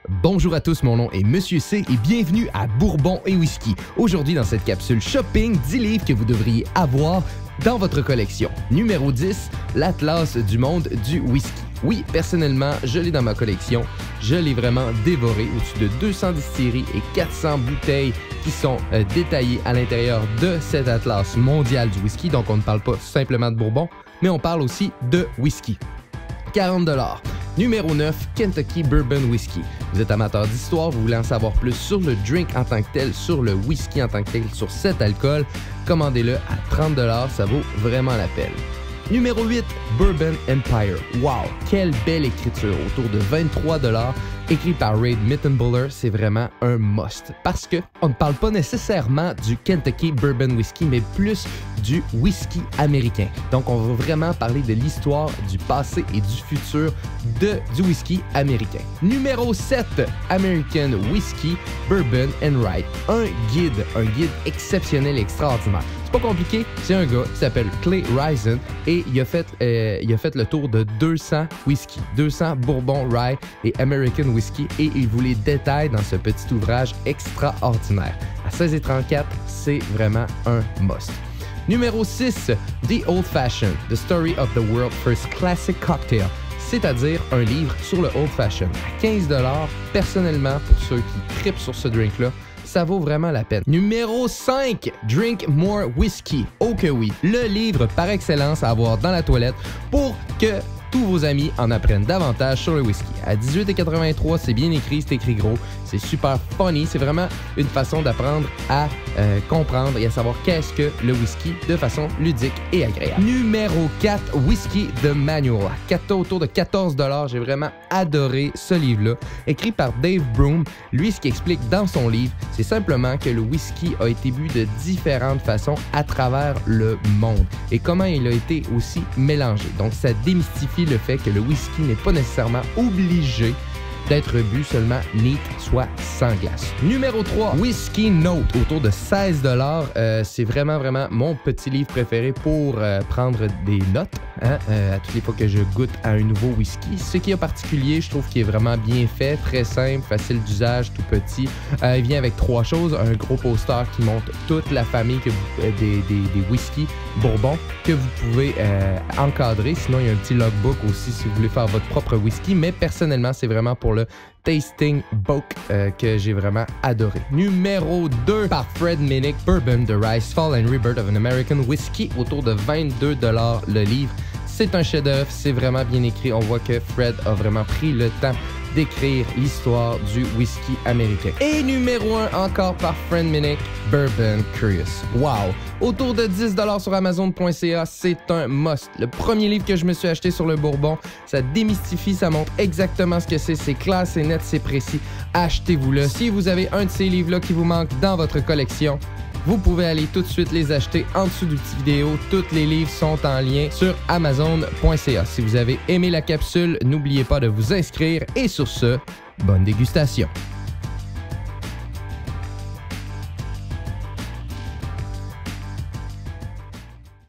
Bonjour à tous, mon nom est Monsieur C et bienvenue à Bourbon et Whisky. Aujourd'hui, dans cette capsule shopping, 10 livres que vous devriez avoir dans votre collection. Numéro 10, l'Atlas du monde du whisky. Oui, personnellement, je l'ai dans ma collection. Je l'ai vraiment dévoré, au-dessus de 200 distilleries et 400 bouteilles qui sont détaillées à l'intérieur de cet atlas mondial du whisky. Donc, on ne parle pas simplement de bourbon, mais on parle aussi de whisky. 40 $. Numéro 9, Kentucky Bourbon Whisky. Vous êtes amateur d'histoire, vous voulez en savoir plus sur le drink en tant que tel, sur le whisky en tant que tel, sur cet alcool, commandez-le à 30 $, ça vaut vraiment la peine. Numéro 8, Bourbon Empire. Wow, quelle belle écriture, autour de 23 $, écrit par Ray Mittenbuller, c'est vraiment un must. Parce que on ne parle pas nécessairement du Kentucky Bourbon Whisky, mais plus du whisky américain. Donc, on va vraiment parler de l'histoire, du passé et du futur du whisky américain. Numéro 7, American Whiskey Bourbon and Rye. Un guide exceptionnel et extraordinaire. Pas compliqué, c'est un gars qui s'appelle Clay Risen et il a fait le tour de 200 whisky, 200 bourbon, rye et American whisky et il vous les détaille dans ce petit ouvrage extraordinaire. À 16,34 $, c'est vraiment un must. Numéro 6, The Old Fashioned, The Story of the World's First Classic Cocktail, c'est-à-dire un livre sur le Old Fashioned. À 15 $, personnellement, pour ceux qui tripent sur ce drink-là, ça vaut vraiment la peine. Numéro 5, Drink More Whiskey. Oh que oui, le livre par excellence à avoir dans la toilette pour que tous vos amis en apprennent davantage sur le whisky. À 18,83 $, c'est bien écrit, c'est écrit gros, c'est super funny, c'est vraiment une façon d'apprendre à comprendre et à savoir qu'est-ce que le whisky de façon ludique et agréable. Numéro 4, Whisky The Manual. Autour de 14 $, j'ai vraiment adoré ce livre-là. Écrit par Dave Broom, lui ce qu'il explique dans son livre, c'est simplement que le whisky a été bu de différentes façons à travers le monde et comment il a été aussi mélangé. Donc ça démystifie le fait que le whisky n'est pas nécessairement obligé d'être bu seulement neat, soit sans glace. Numéro 3, Whisky Note, autour de 16 $. C'est vraiment mon petit livre préféré pour prendre des notes à toutes les fois que je goûte à un nouveau whisky. Ce qui est particulier, je trouve qu'il est vraiment bien fait, très simple, facile d'usage, tout petit. Il vient avec 3 choses, un gros poster qui montre toute la famille des whisky bourbon que vous pouvez encadrer. Sinon, il y a un petit logbook aussi si vous voulez faire votre propre whisky, mais personnellement, c'est vraiment pour le Tasting Book que j'ai vraiment adoré. Numéro 2, par Fred Minnick, Bourbon, The Rise, Fall and Rebirth of an American Whiskey, autour de 22 $ le livre. C'est un chef-d'œuvre, c'est vraiment bien écrit. On voit que Fred a vraiment pris le temps d'écrire l'histoire du whisky américain. Et numéro 1, encore par Fred Minnick, Bourbon Curious. Wow! Autour de 10 $ sur Amazon.ca, c'est un must. Le premier livre que je me suis acheté sur le bourbon, ça démystifie, ça montre exactement ce que c'est clair, c'est net, c'est précis. Achetez-vous-le. Si vous avez un de ces livres-là qui vous manque dans votre collection, vous pouvez aller tout de suite les acheter en dessous du petit vidéo. Tous les livres sont en lien sur Amazon.ca. Si vous avez aimé la capsule, n'oubliez pas de vous inscrire et sur ce, bonne dégustation.